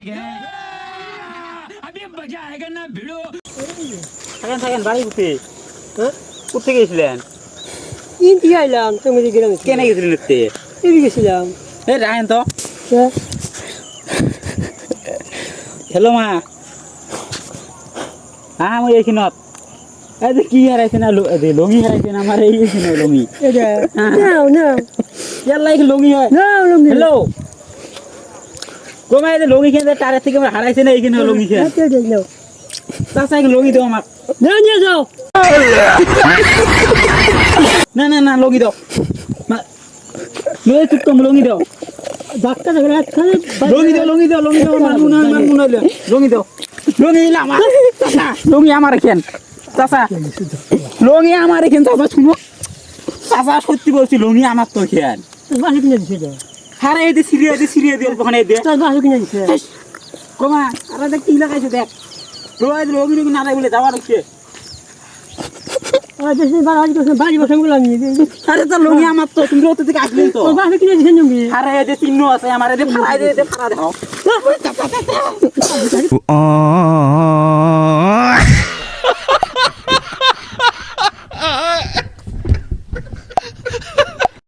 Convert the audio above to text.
अभी मजा आएगा ना भिड़ो। থাকেন থাকেন বাড়ি উঠে উঠতে গেছিলেন ইন্টি আইলাম তোমাদের গ্রামে কেন গেছিলেন উঠতে এদিকে গেছিলাম এই রাখেন তো হ্যাঁ হ্যালো মা হ্যাঁ আমি এইখিনত এই যে কি হারাইছে না লঙি হারাইছে না আমার এই গেছি না লঙি এটা নাও নাও ইয়ার লাগে লঙি হয় নাও লঙ্গি হ্যালো কোমা এই যে লঙি খেয়ে টারের থেকে আমার হারাইছে না এইখানে লঙি খেয়ে হাতে নাও চাচা লঙি দাও আমার নাও নিয়ে যাও না না না লঙি দাও লই চুপ লঙি দাও ডাক্তার একখানে লঙি দাও আমার মনে হইলো লঙি দাও লঙি দিলাম আমার চাচা লঙি আমার কেন চাচা লঙি আমার কেন চাচা শুনো চাচা সত্যি বলছি লঙি আমার তো খেয়াল বাসে কিনে দিছে এটা আরে এই সিরিয়া দিয়ে ওখানে দে তার বাসে কিনে দিছে কোমা আরে দেখ কি লাগাইছে দেখ লঙি না দেয় বলে যাওয়ার হচ্ছে আর দেশে বাড়ি বসে গুলো নিয়ে আরে তো লঙি আমার তো তুমি ওতে থেকে আসলেই তো বাসে কিনে দিছে নিবি আরে এই যে চিহ্ন আছে আমার এই যে ফাড়াই দে ফাড়া দাও